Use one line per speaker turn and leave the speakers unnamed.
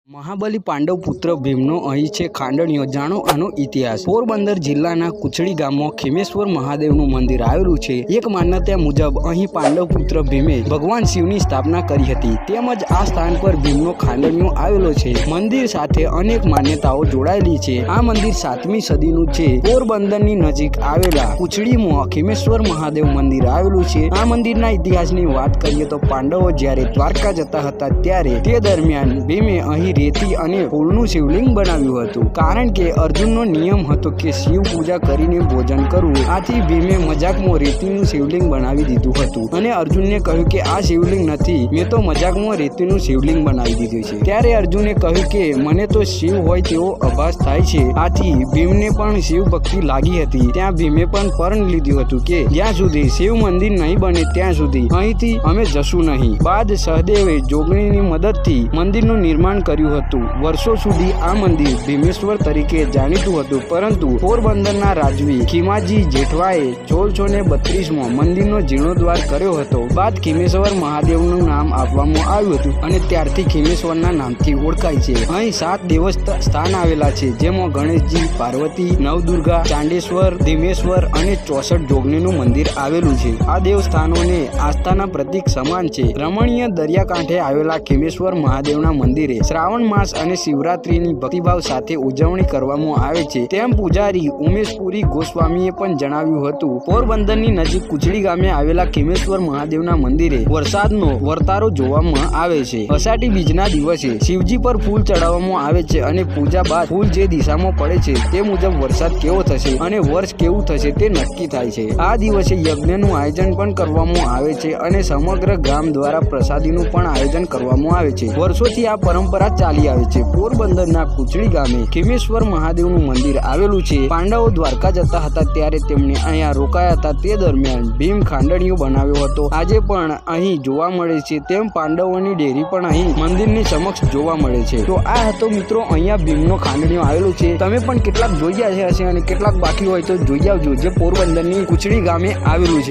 મહાબલી પાંડવ પુત્ર ભીમનો અહીં છે ખાંડણીઓ, જાણો આનો ઇતિહાસ। પોરબંદર જિલ્લાના કુચડી ગામમાં ખીમેશ્વર મહાદેવનું મંદિર આવેલું છે। એક માન્યતા મુજબ અહીં પાંડવ પુત્ર ભીમે ભગવાન શિવની સ્થાપના કરી હતી, તેમજ આ સ્થાન પર ભીમનો ખાંડણીઓ આવેલો છે। મંદિર સાથે અનેક માન્યતાઓ જોડાયેલી છે। આ મંદિર 7મી સદીનું છે। પોરબંદરની નજીક આવેલા કુચડીમાં ખીમેશ્વર મહાદેવ મંદિર આવેલું છે। આ મંદિરના ઇતિહાસની વાત કરીએ તો પાંડવો જ્યારે દ્વારકા જતા હતા ત્યારે તે દરમિયાન ભીમે અહીં રેતી અને ફૂલનું શિવલિંગ બનાવ્યું હતું, કારણ કે અર્જુનનો નિયમ હતો કે શિવ પૂજા કરીને ભોજન કરવું। આથી ભીમે મજાકમાં રેતીનું શિવલિંગ બનાવી દીધું હતું અને અર્જુનને કહ્યું કે આ શિવલિંગ નથી, મેં તો મજાકમાં રેતીનું શિવલિંગ બનાવી દીધું છે। ત્યારે અર્જુને કહ્યું કે મને તો શિવ હોય તેવો આભાસ થાય છે। આથી ભીમને પણ શિવ ભક્તિ લાગી હતી। ત્યાં ભીમે પણ પરણ લીધું હતું કે જ્યાં સુધી શિવ મંદિર નહીં બને ત્યાં સુધી અહીંથી અમે જશું નહીં। બાદ સહદેવે જોગણીની મદદથી મંદિરનું નિર્માણ કર્યું હતું। વર્ષો સુધી આ મંદિર ભીમેશ્વર તરીકે જાણીતું હતું, પરંતુ પોરબંદરના રાજવી ખીમાજી જેઠવાએ 1632માં મંદિરનો જીર્ણોદ્ધાર કર્યો હતો। બાદ ખીમેશ્વર મહાદેવનું નામ આપવામાં આવ્યું હતું અને ત્યારથી ખીમેશ્વરના નામથી ઓળખાય છે। અહીં 7 દેવસ્થાન આવેલા છે, જેમાં ગણેશજી, પાર્વતી, નવદુર્ગા, ચાંડેશ્વર, ધીમેશ્વર અને 64 જોગણીનું મંદિર આવેલું છે। આ દેવસ્થાનોને આસ્થાના પ્રતીક સમાન છે। રમણીય દરિયાકાંઠે આવેલા ખીમેશ્વર મહાદેવના મંદિરે શ્રાવણ માસ અને શિવરાત્રીની ભક્તિભાવ સાથે ઉજવણી કરવામાં આવે છે, તેમ પૂજારી ઉમેશપુરી ગોસ્વામીએ પણ જણાવ્યું હતું। પોરબંદરની નજીક કુચડી ગામે આવેલા ખીમેશ્વર મહાદેવના મંદિરે વરસાદનો વર્તારો જોવામાં આવે છે। અષાઢી બીજના દિવસે શિવજી પર ફૂલ ચડાવવામાં આવે છે અને પૂજા બાદ ફૂલ જે દિશામાં પડે છે તે મુજબ વરસાદ કેવો થશે અને વર્ષ કેવું થશે તે નક્કી થાય છે। આ દિવસે યજ્ઞનું આયોજન પણ કરવામાં આવે છે અને સમગ્ર ગામ દ્વારા પ્રસાદીનું પણ આયોજન કરવામાં આવે છે। વર્ષોથી આ પરંપરા ચાલી આવે છે। પોરબંદરના કુચડી ગામે ખીમેશ્વર મહાદેવનું મંદિર આવેલું છે। પાંડવો દ્વારકા જતા હતા ત્યારે તેમને અહીંયા રોકાયા હતા, તે દરમિયાન ભીમ ખાંડણીઓ બનાવ્યો હતો। આજે પણ અહીં જોવા મળે છે, તેમ પાંડવોની ડેરી પણ અહીં મંદિરની સમક્ષ જોવા મળે છે। તો આ હતો મિત્રો અહીંયા ભીમનો ખાંડણીઓ આવેલું છે। તમે પણ કેટલાક જોઈ ગયા હશે અને કેટલાક બાકી હોય તો જોઈ આવજો, જે પોરબંદરની કુચડી ગામે આવેલું છે।